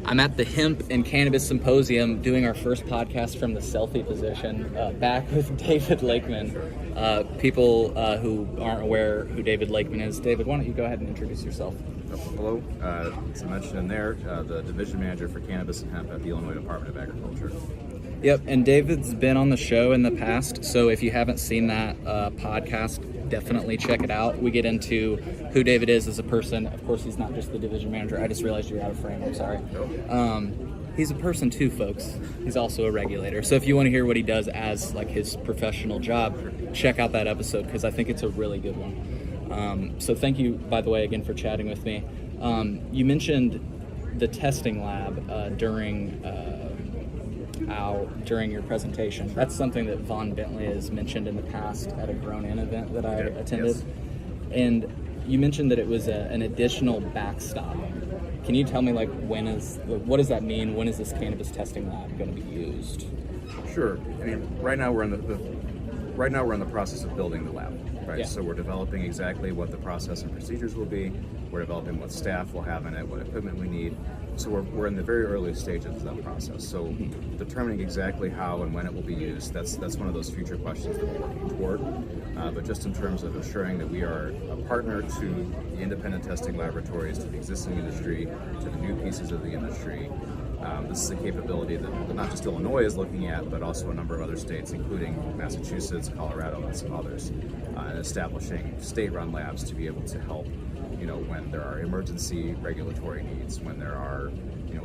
I'm at the Hemp and Cannabis Symposium doing our first podcast from the selfie position, back with David Lakeman. People who aren't aware who David Lakeman is, David, why don't you go ahead and introduce yourself? Hello. As I mentioned in there, the division manager for cannabis and hemp at the Illinois Department of Agriculture. Yep, and David's been on the show in the past, so if you haven't seen that podcast, definitely check it out. We get into who David is as a person. Of course, he's not just the division manager. I just realized you're out of frame. I'm sorry. He's a person too, folks. He's also a regulator. So if you want to hear what he does as like his professional job, check out that episode because I think it's a really good one. So thank you, by the way, again for chatting with me. You mentioned the testing lab during your presentation. That's something that Vaughn Bentley has mentioned in the past at a Grown In event that I attended. Yes. And you mentioned that it was an additional backstop. Can you tell me what does that mean? When is this cannabis testing lab going to be used? Sure. I mean, right now we're in the process of building the lab. Right. Yeah. So we're developing exactly what the process and procedures will be. We're developing what staff will have in it, what equipment we need. So we're in the very early stages of that process. So determining exactly how and when it will be used, that's one of those future questions that we're working toward. But just in terms of assuring that we are a partner to the independent testing laboratories, to the existing industry, to the new pieces of the industry, this is a capability that not just Illinois is looking at, but also a number of other states, including Massachusetts, Colorado, and some others, and establishing state-run labs to be able to help, when there are emergency regulatory needs, when there are,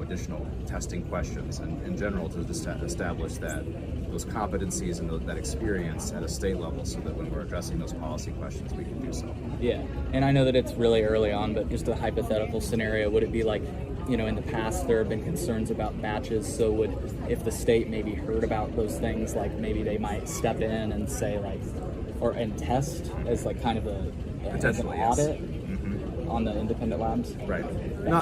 additional testing questions, and in general to just establish those competencies and that experience at a state level so that when we're addressing those policy questions, we can do so. Yeah, and I know that it's really early on, but just a hypothetical scenario, would it be like, in the past there have been concerns about batches, so if the state maybe heard about those things, like maybe they might step in and say and test as like kind of as an audit on the independent labs? Right.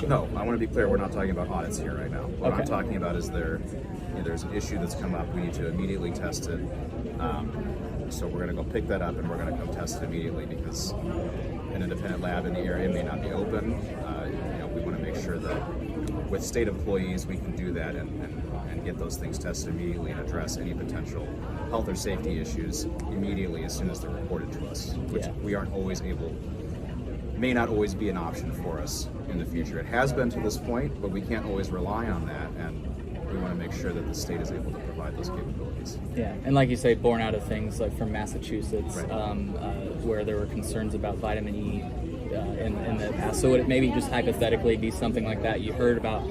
No, I want to be clear, we're not talking about audits here right now. What I'm talking about is there's an issue that's come up, we need to immediately test it. So we're going to go pick that up and we're going to go test it immediately because an independent lab in the area may not be open. We want to make sure that with state employees we can do that and get those things tested immediately and address any potential health or safety issues immediately as soon as they're reported to us, which we aren't always may not always be an option for us in the future. It has been to this point, but we can't always rely on that, and we want to make sure that the state is able to provide those capabilities. Yeah, and like you say, born out of things like from Massachusetts, where there were concerns about vitamin E in the past. So would it maybe just hypothetically be something like that? You heard about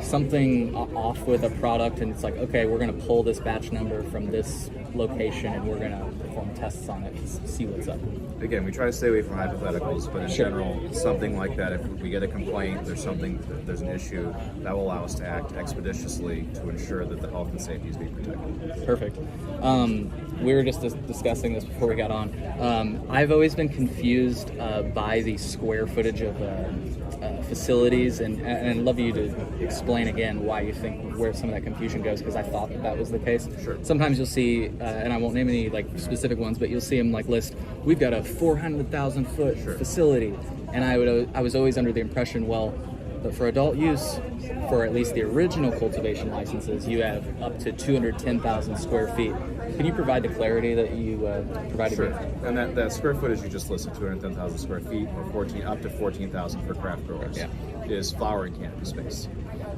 something off with a product and it's like, okay, we're going to pull this batch number from this location and we're going to perform tests on it to see what's up. Again, we try to stay away from hypotheticals, but in general, something like that, if we get a complaint, there's an issue, that will allow us to act expeditiously to ensure that the health and safety is being protected. Perfect. We were just discussing this before we got on. I've always been confused by the square footage of facilities, and I'd love you to explain again why you think where some of that confusion goes, because I thought that was the case. Sure. Sometimes you'll see, and I won't name any specific ones, but you'll see them list, we've got a 400,000 foot facility, and I was always under the impression, but for adult use, for at least the original cultivation licenses, you have up to 210,000 square feet. Can you provide the clarity that you provided? Sure. And that square footage you just listed, 210,000 square feet, or up to 14,000 for craft growers, is flower and canopy space.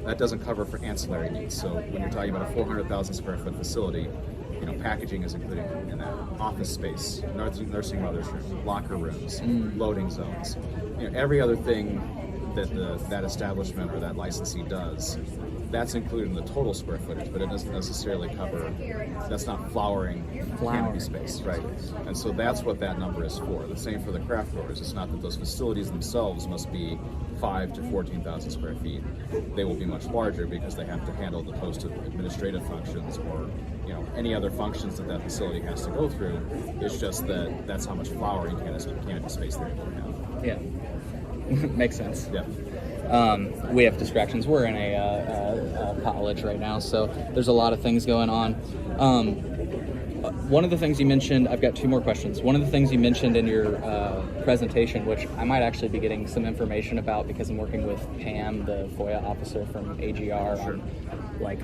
That doesn't cover for ancillary needs. So when you're talking about a 400,000 square foot facility, packaging is included in that. Office space, nursing mothers' rooms, locker rooms, loading zones. Every other thing that establishment or that licensee does, that's included in the total square footage, but it doesn't necessarily cover, that's not flowering canopy space, right? And so that's what that number is for. The same for the craft growers. It's not that those facilities themselves must be 5,000 to 14,000 square feet. They will be much larger because they have to handle the host of administrative functions or any other functions that facility has to go through. It's just that's how much flowering canopy space they're able to have. Yeah, makes sense. Yeah. We have distractions. We're in a college right now, so there's a lot of things going on. one of the things you mentioned, I've got two more questions. One of the things you mentioned in your presentation, which I might actually be getting some information about because I'm working with Pam, the FOIA officer from AGR, Sure. on like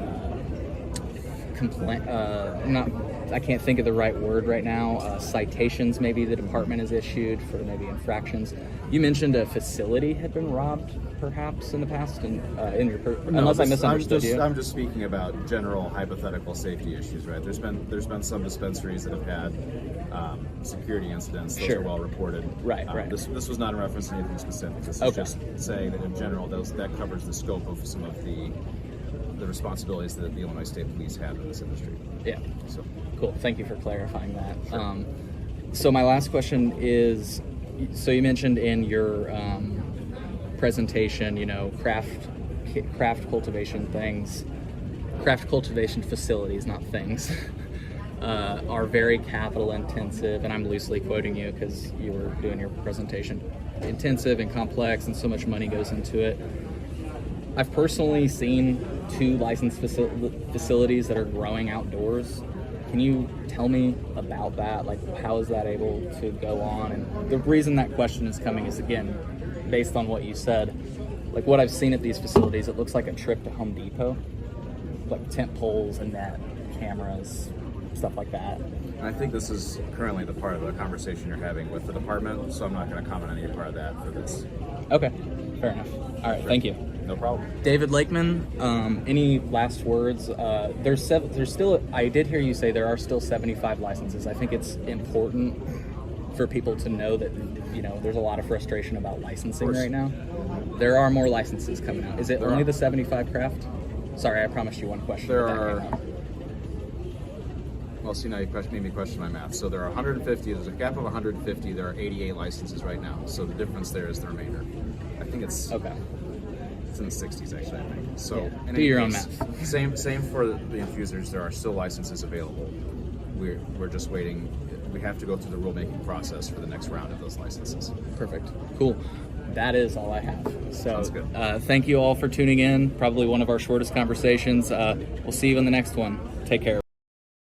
complaint. Not, I can't think of the right word right now. Citations maybe the department has issued for maybe infractions. You mentioned a facility had been robbed, perhaps in the past, and unless I misunderstood you. I'm just speaking about general hypothetical safety issues, right? There's been some dispensaries that have had security incidents. Those Sure. are well reported. Right. This was not in reference to anything specific. This is Okay. just saying that in general, that covers the scope of some of the responsibilities that the Illinois State Police have in this industry. Yeah. So. Cool. Thank you for clarifying that. Sure. So my last question is, so you mentioned in your presentation, craft cultivation facilities, not things, are very capital intensive, and I'm loosely quoting you because you were doing your presentation, intensive and complex, and so much money goes into it. I've personally seen 2 licensed facilities that are growing outdoors. Can you tell me about that? Like, how is that able to go on? And the reason that question is coming is, again, based on what you said. Like, what I've seen at these facilities, it looks like a trip to Home Depot. Like tent poles and net, cameras, stuff like that. And I think this is currently the part of the conversation you're having with the department, so I'm not going to comment on any part of that for this. Okay, fair enough. All right, thank you. No problem. David Lakeman, any last words? There's still, I did hear you say there are still 75 licenses. I think it's important for people to know that, there's a lot of frustration about licensing right now. There are more licenses coming out. Is it only the 75 craft? Sorry, I promised you one question. There but that are. came up. Well, see, now you made me question my math. So there are 150. There's a gap of 150. There are 88 licenses right now. So the difference there is the remainder. I think it's Okay. It's in the 60s, actually. I think. So Yeah. in Do any your own case, math. Same for the infusers. There are still licenses available. We're just waiting. We have to go through the rulemaking process for the next round of those licenses. Perfect. Cool. That is all I have. So Sounds good. Thank you all for tuning in. Probably one of our shortest conversations. We'll see you in the next one. Take care.